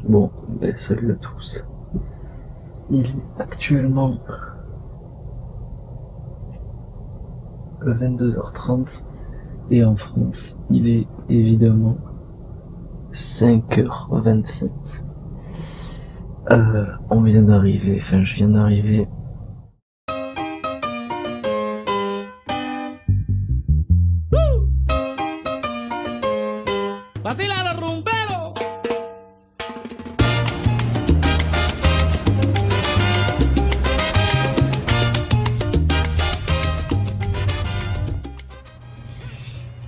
Bon, ben salut à tous. Il est actuellement 22h30 et en France, il est évidemment 5h27. On vient d'arriver, enfin je viens d'arriver. Vacila los rumberos.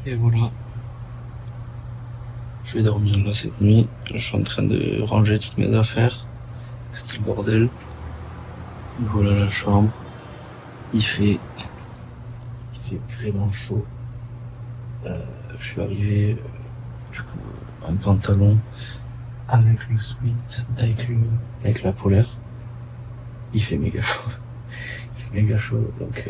Et voilà. Je vais dormir là cette nuit. Je suis en train de ranger toutes mes affaires. C'était le bordel. Voilà la chambre. Il fait vraiment chaud. Je suis arrivé du coup en pantalon avec le sweat, avec la polaire. Il fait méga chaud. Il fait méga chaud. Donc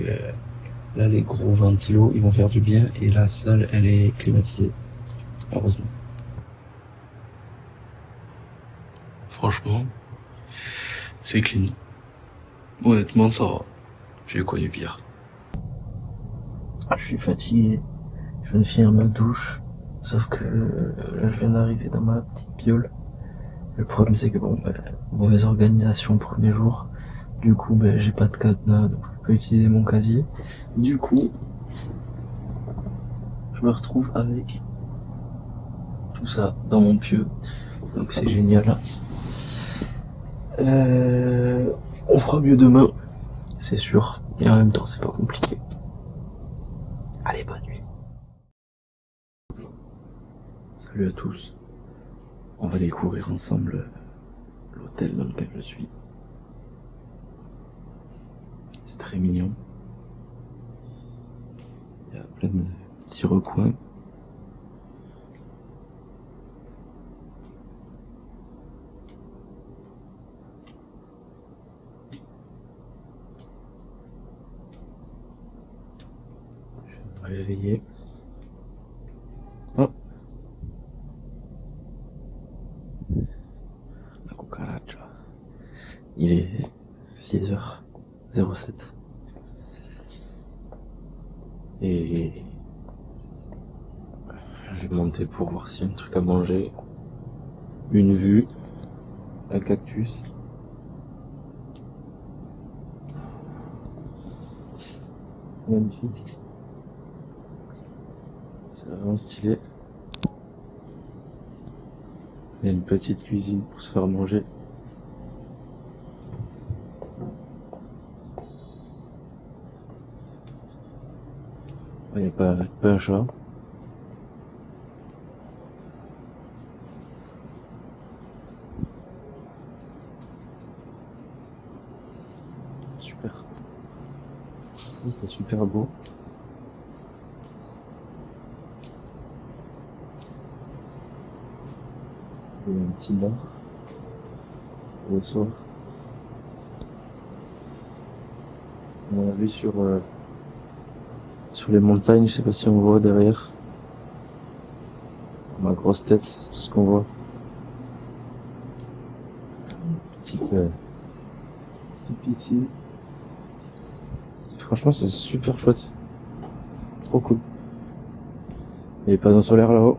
là les gros ventilos ils vont faire du bien et la salle elle est climatisée. Heureusement. Franchement, c'est clean. Honnêtement ça va. J'ai connu pire. Je suis fatigué. Je viens de finir ma douche. Sauf que là, je viens d'arriver dans ma petite piole. Le problème c'est que mauvaise organisation premier jour. Du coup j'ai pas de cadenas, donc je peux pas utiliser mon casier. Du coup, je me retrouve avec tout ça dans mon pieu. Donc c'est génial. On fera mieux demain, c'est sûr. Et en même temps c'est pas compliqué. Allez, bonne nuit. Salut à tous. On va découvrir ensemble l'hôtel dans lequel je suis. C'est très mignon. Il y a plein de petits recoins. Je vais me réveiller. Oh, la cucaracha. Il est 6h07. Et je vais monter pour voir s'il y a un truc à manger. Une vue, un cactus. Magnifique. C'est vraiment stylé. Il y a une petite cuisine pour se faire manger. Il n'y a pas un chat. Super. Oui, c'est super beau. Il y a un petit bar le soir. On a vu sur les montagnes, je sais pas si on voit derrière. Ma grosse tête, c'est tout ce qu'on voit. Petite piscine. Franchement, c'est super chouette. Trop cool. Il y a les panneaux solaires là-haut.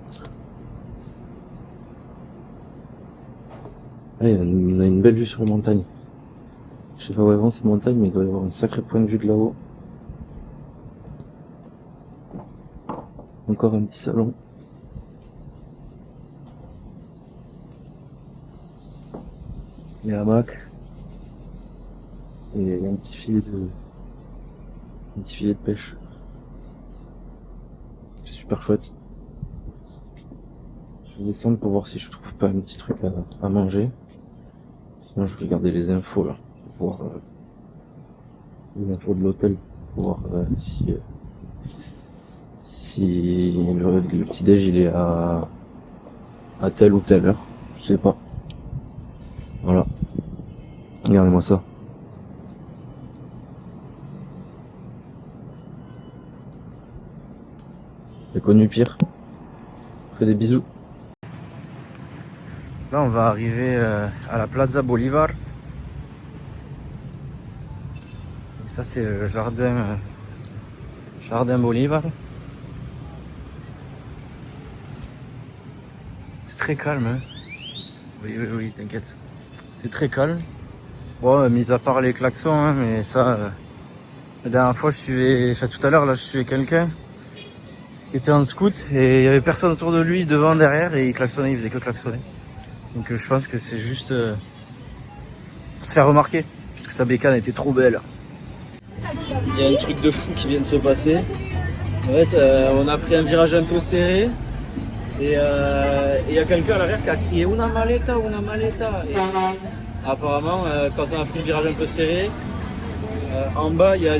Là, on a une belle vue sur les montagnes. Je sais pas où elles vont ces montagnes, mais il doit y avoir un sacré point de vue de là-haut. Encore un petit salon. Les hamacs. Et un petit filet de pêche. C'est super chouette. Je vais descendre pour voir si je trouve pas un petit truc à manger. Sinon je vais regarder les infos là. Pour voir les infos de l'hôtel. Pour voir si le petit déj il est à telle ou telle heure. Je sais pas. Voilà. Regardez-moi ça. J'ai connu pire. Je vous fais des bisous. Là, on va arriver à la Plaza Bolivar. Et ça, c'est le jardin Bolivar. C'est très calme, hein. Oui, t'inquiète. C'est très calme. Bon, mis à part les klaxons, hein, mais ça... la dernière fois, tout à l'heure, là, je suivais quelqu'un qui était en scout et il y avait personne autour de lui, devant, derrière, et il klaxonnait, il faisait que klaxonner. Donc je pense que c'est juste pour se faire remarquer, puisque sa bécane était trop belle. Il y a un truc de fou qui vient de se passer. En fait, on a pris un virage un peu serré et il y a quelqu'un à l'arrière qui a crié Una maleta, una maleta. Et apparemment, quand on a pris le virage un peu serré, en bas il y a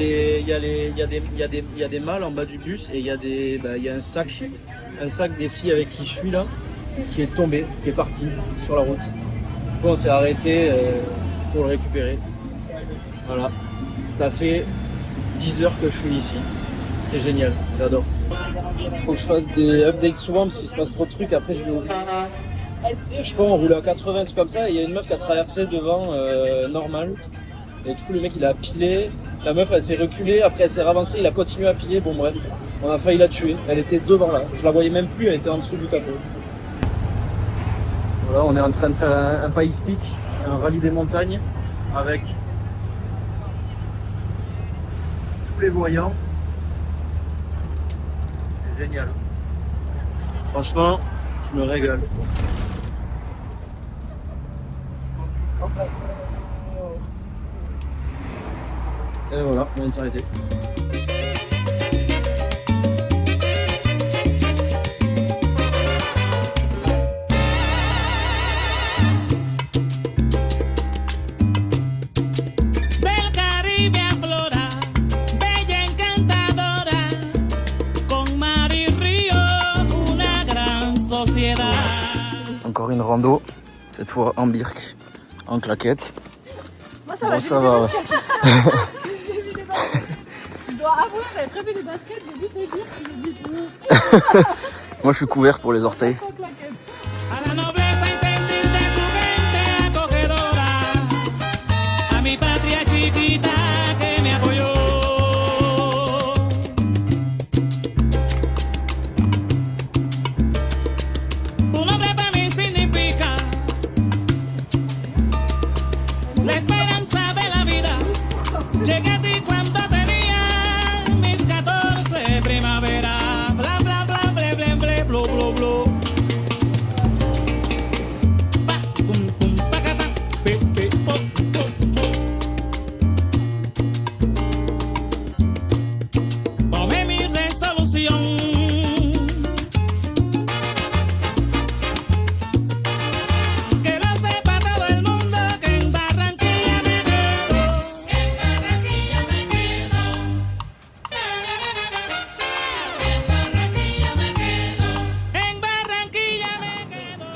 des malles en bas du bus et il y a un sac des filles avec qui je suis là qui est tombé, qui est parti sur la route. Du coup, on s'est arrêté pour le récupérer. Voilà, ça fait 10 heures que je suis ici. C'est génial, j'adore. Faut que je fasse des updates souvent parce qu'il se passe trop de trucs, après je vais oublier. Je sais pas, on roulait à 80, tout comme ça, et il y a une meuf qui a traversé devant normal. Et du coup le mec il a pilé, la meuf elle s'est reculée, après elle s'est ravancée, il a continué à piler, bon bref. On a failli la tuer, elle était devant là, je la voyais même plus, elle était en dessous du capot. Voilà, on est en train de faire un Pays Peak, un rallye des montagnes, avec tous les voyants. C'est génial. Franchement, je me régale. Et voilà, on vient de s'arrêter. Encore une rando, cette fois en birk, en claquette. Moi ça va, bon, ça va. J'ai vu les baskets. Je dois avouer, j'avais prévu les baskets, j'ai vu tes birks, j'ai dit Moi je suis couvert pour les orteils.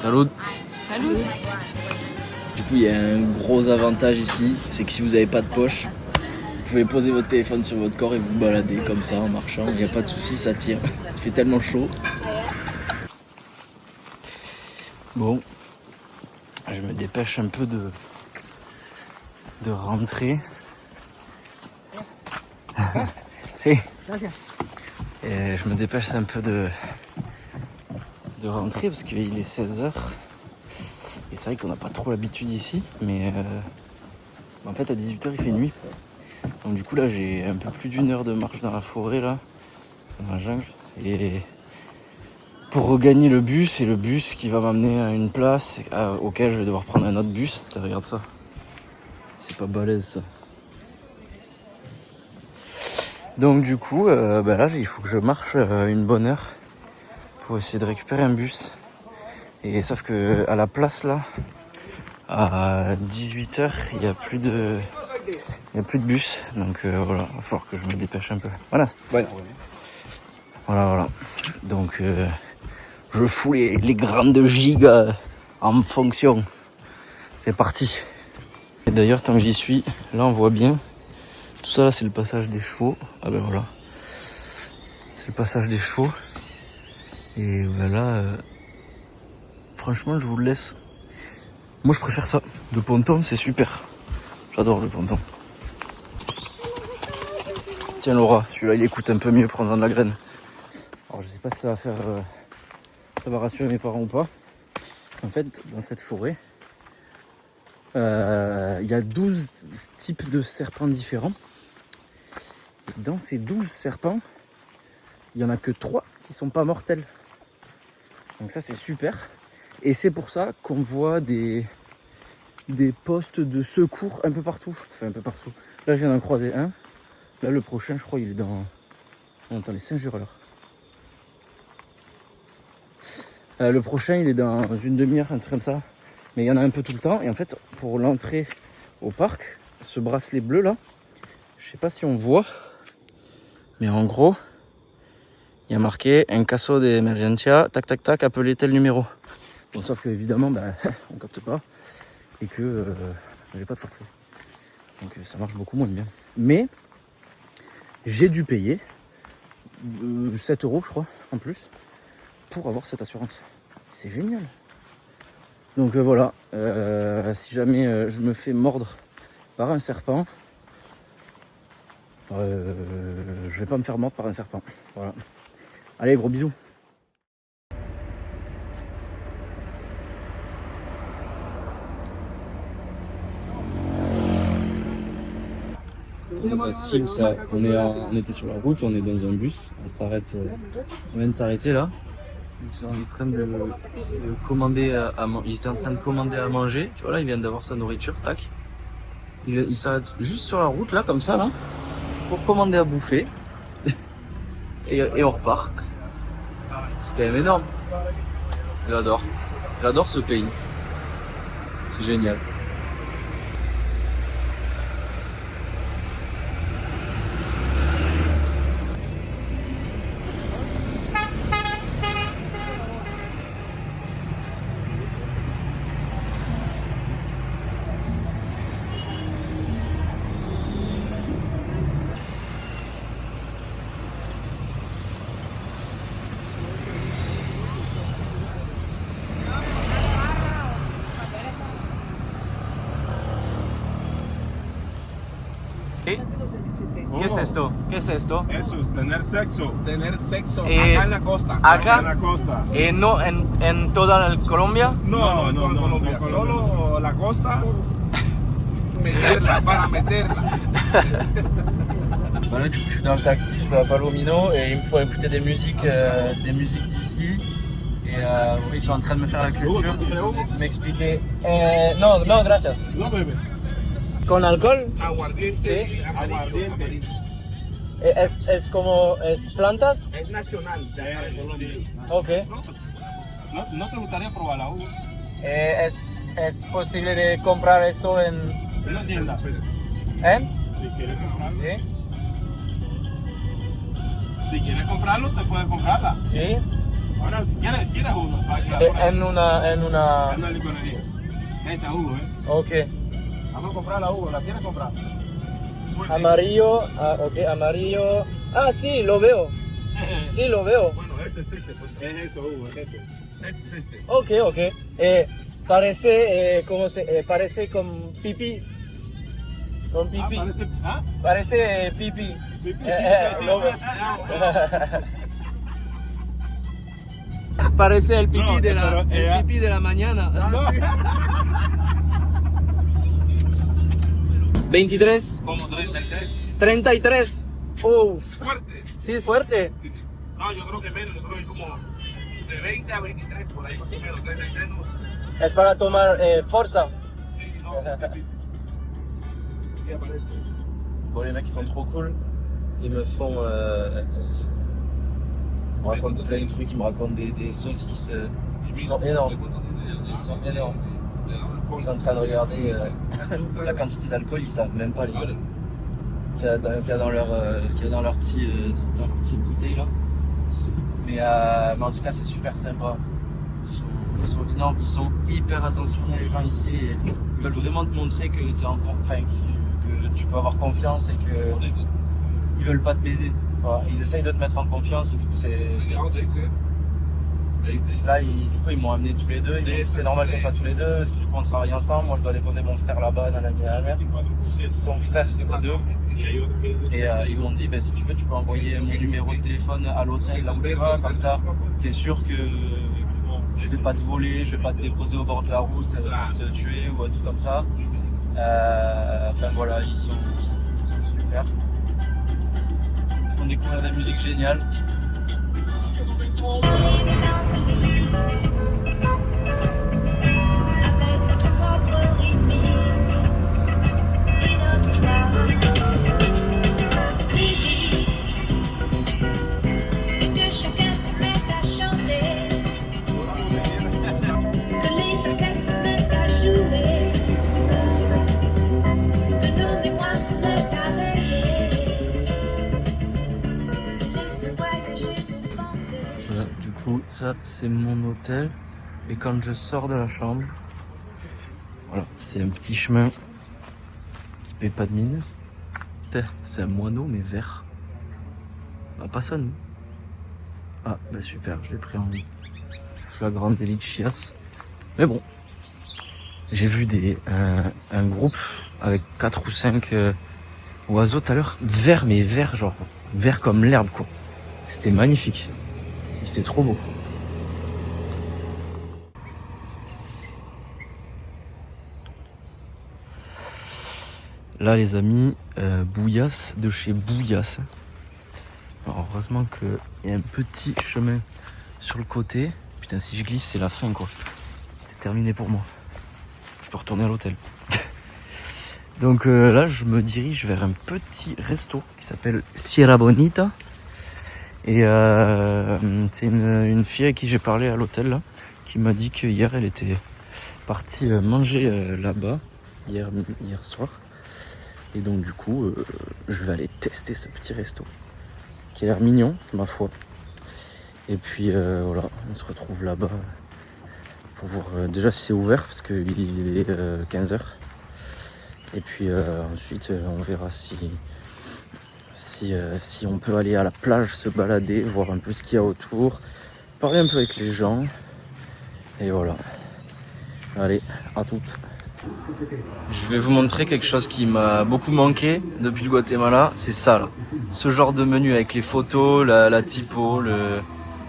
Salut. Salut. Du coup il y a un gros avantage ici, c'est que si vous n'avez pas de poche, vous pouvez poser votre téléphone sur votre corps et vous balader comme ça en marchant, il n'y a pas de souci, ça tire. Il fait tellement chaud. Bon, je me dépêche un peu de rentrer. Si. Et je me dépêche un peu de rentrer parce qu'il est 16h. Et c'est vrai qu'on n'a pas trop l'habitude ici, mais en fait à 18h il fait nuit. Donc du coup là j'ai un peu plus d'une heure de marche dans la forêt là, dans la jungle. Et pour regagner le bus, et le bus qui va m'amener à une place auquel je vais devoir prendre un autre bus. Regarde ça. C'est pas balèze ça. Donc du coup, là il faut que je marche une bonne heure pour essayer de récupérer un bus. Et sauf que à la place là, à 18h, il n'y a plus de bus. Donc voilà, il va falloir que je me dépêche un peu. Voilà. Ouais. Voilà. Donc je fous les grandes gigas en fonction. C'est parti. Et d'ailleurs, tant que j'y suis, là on voit bien. Tout ça là c'est le passage des chevaux. Ah ben voilà. C'est le passage des chevaux. Et voilà. Franchement je vous le laisse Moi je préfère ça. Le ponton c'est super. J'adore le ponton. Tiens Laura, celui-là il écoute un peu mieux, prendre de la graine. Alors je sais pas si ça va faire... ça va rassurer mes parents ou pas. En fait, dans cette forêt, il y a 12 types de serpents différents. Et dans ces 12 serpents, il n'y en a que 3 qui sont pas mortels. Donc ça c'est super. Et c'est pour ça qu'on voit des postes de secours un peu partout. Enfin un peu partout. Là je viens d'en croiser un. Là le prochain je crois il est dans... On entend les singes hurleurs. Le prochain il est dans une demi-heure, un truc comme ça. Mais il y en a un peu tout le temps. Et en fait pour l'entrée au parc, ce bracelet bleu là, je sais pas si on voit. Mais en gros, il y a marqué un caso de emergencia, tac tac tac, appelez tel numéro. Bon, sauf que évidemment, on capte pas et que j'ai pas de forfait. Donc ça marche beaucoup moins bien. Mais j'ai dû payer 7 € je crois en plus pour avoir cette assurance. C'est génial. Donc voilà, si jamais je me fais mordre par un serpent, je vais pas me faire mordre par un serpent. Voilà. Allez, gros bisous. Ça se filme ça. On était sur la route, on est dans un bus, on s'arrête, on vient de s'arrêter là. Ils sont en train de commander ils étaient en train de commander à manger. Tu vois là, ils viennent d'avoir sa nourriture, tac. Ils s'arrêtent juste sur la route là, comme ça là, pour commander à bouffer. et on repart. C'est quand même énorme. J'adore ce pays. C'est génial. ¿Qué es esto? ¿Qué es esto? Eso es tener sexo. Tener sexo Eh, acá en la costa. acá. En la costa. No en toda la Colombia. No, Colombia. Solo la costa. Meterla, para meterla. Voilà, du coup, je suis dans le taxi, je vais à Palomino et il me faut écouter des musiques d'ici. Et ils sont en train de me faire la culture, m'expliquer. No, gracias. No, bebé. ¿Con alcohol? Aguardiente. Sí. Aguardiente. ¿Es como plantas? Es nacional de allá de Colombia. Ok. ¿No te gustaría probar la uva? ¿Es posible de comprar eso en... Una tienda, pero si quieres comprarlo. ¿Sí? Si quieres comprarlo, te puedes comprarla. Sí. Ahora, ¿quieres uno? Para que la En una... En una licorería. Esa uva, Ok. Vamos a comprar la uva, ¿la quieres comprar? Amarillo, ok, amarillo. Ah, sí, lo veo. Sí, lo veo. Bueno, este es este, pues es eso, uva, es este. Este es este. Ok. Parece, parece con pipí. Con pipí. Parece, ¿ah? Parece pipí. Pipí. Lo veo. Parece el pipí, No, el pipí de la mañana. No. 23. Como 33. 33. Uf. Fuerte. Sí, es fuerte. No, yo creo que menos, yo creo que como de 20 a 23, por ahí más o menos, 33 no. Es para tomar fuerza. Sí, no, sí aparece. Bon, les mecs ils sont trop cool. Ils me font. Ils me racontent plein de trucs, ils me racontent des saucisses. Ils sont énormes. Ils sont énormes. Ils sont en train de regarder la quantité d'alcool, ils savent même pas les gars. Qu'il y a dans leur petite bouteille là. Mais en tout cas c'est super sympa. Ils sont énormes, ils sont hyper attentionnés les gens ici. Et ils veulent vraiment te montrer que t'es encore, que tu peux avoir confiance et que ils veulent pas te baiser. Voilà. Ils essayent de te mettre en confiance et du coup c'est Là, du coup, ils m'ont amené tous les deux. Ils m'ont dit c'est normal qu'on soit tous les deux, parce que du coup, on travaille ensemble. Moi, je dois déposer mon frère là-bas, nanana. Son frère, les deux. Et ils m'ont dit, si tu veux, tu peux envoyer mon numéro de téléphone à l'hôtel là où tu vas, comme ça, t'es sûr que je vais pas te voler, je vais pas te déposer au bord de la route pour te tuer ou un truc comme ça. Enfin voilà, ils sont super. Ils font découvrir de la musique géniale. Avec notre propre rythme et notre joie. Que chacun se mette à chanter, que les saccades se mettent à jouer, que nos mémoires se mettent à rêver, laisse voyager nos pensées. Voilà, du coup, ça c'est mon hôtel. Et quand je sors de la chambre, voilà, c'est un petit chemin qui paye pas de mine. Putain, c'est un moineau mais vert. Ah, pas ça, nous. Ah, super, je l'ai pris en flagrant délit de chiasse. Mais bon, j'ai vu un groupe avec 4 ou 5 oiseaux tout à l'heure. Vert, mais vert, genre vert comme l'herbe, quoi. C'était magnifique. C'était trop beau. Là les amis, Bouillasse de chez Bouillasse. Alors, heureusement qu'il y a un petit chemin sur le côté. Putain, si je glisse c'est la fin quoi. C'est terminé pour moi. Je peux retourner à l'hôtel. Donc là je me dirige vers un petit resto qui s'appelle Sierra Bonita. Et c'est une fille avec qui j'ai parlé à l'hôtel là, qui m'a dit qu'hier elle était partie manger là-bas, hier soir. Et donc du coup, je vais aller tester ce petit resto, qui a l'air mignon, ma foi. Et puis voilà, on se retrouve là-bas pour voir déjà si c'est ouvert, parce qu'il est 15h. Et puis ensuite, on verra si on peut aller à la plage, se balader, voir un peu ce qu'il y a autour, parler un peu avec les gens. Et voilà. Allez, à toutes. Je vais vous montrer quelque chose qui m'a beaucoup manqué depuis le Guatemala, c'est ça là. Ce genre de menu avec les photos, la typo,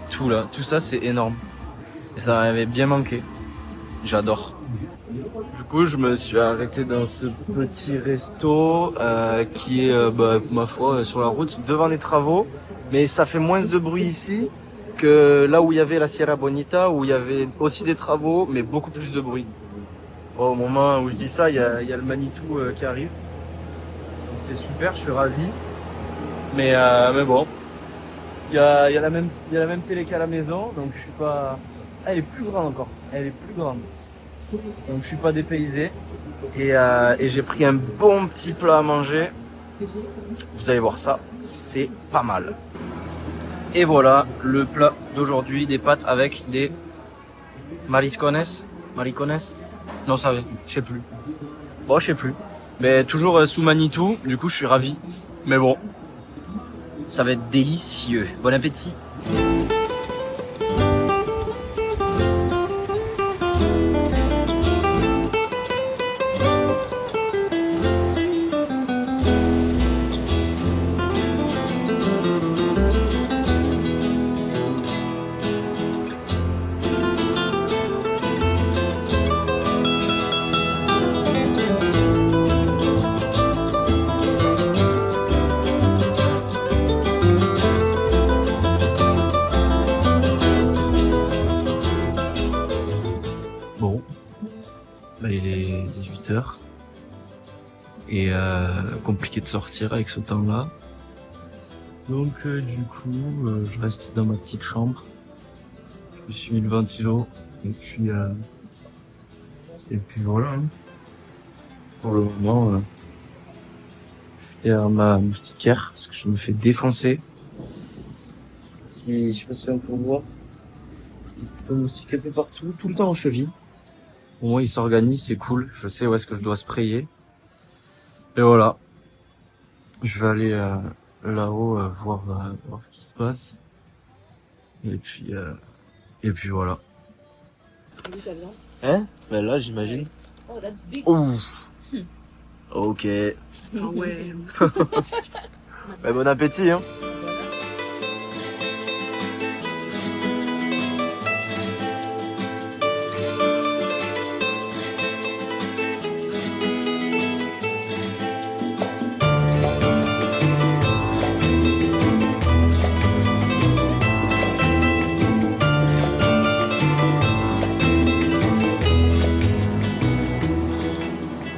tout là, tout ça c'est énorme. Et ça m'avait bien manqué. J'adore. Du coup je me suis arrêté dans ce petit resto qui est ma foi sur la route devant les travaux. Mais ça fait moins de bruit ici que là où il y avait la Sierra Bonita, où il y avait aussi des travaux mais beaucoup plus de bruit. Au moment où je dis ça, il y a le Manitou qui arrive. Donc c'est super, je suis ravi. Mais bon, il y a la même télé qu'à la maison, donc je suis pas. Ah, elle est plus grande encore. Elle est plus grande. Donc je suis pas dépaysé. Et j'ai pris un bon petit plat à manger. Vous allez voir ça, c'est pas mal. Et voilà le plat d'aujourd'hui, des pâtes avec des maricones. Non, ça va, je sais plus. Bon, je sais plus. Mais toujours sous Manitou, du coup, je suis ravi. Mais bon, ça va être délicieux. Bon appétit. Bon, il est 18h et compliqué de sortir avec ce temps-là. Donc du coup, je reste dans ma petite chambre. Je me suis mis le ventilo et puis voilà. Hein. Pour le moment, je suis derrière ma moustiquaire parce que je me fais défoncer. Je sais pas si on peut voir. Des moustiques un peu partout, tout le temps en cheville. Au moins, ils s'organisent, c'est cool. Je sais où est-ce que je dois sprayer. Et voilà. Je vais aller voir ce qui se passe. Et puis Et puis voilà. Hein? Ben là, j'imagine. Oh, that's big. Ouf. Ok. Ah ouais. Ben, bon appétit, hein.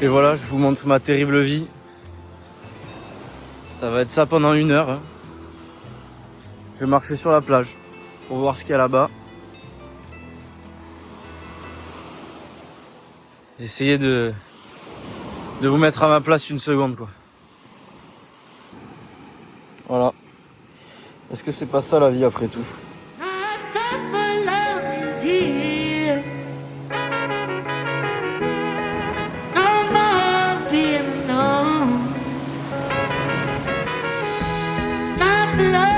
Et voilà, je vous montre ma terrible vie. Ça va être ça pendant 1 heure. Hein. Je vais marcher sur la plage pour voir ce qu'il y a là-bas. Essayez de vous mettre à ma place 1 seconde, quoi. Voilà. Est-ce que c'est pas ça la vie après tout? Time for love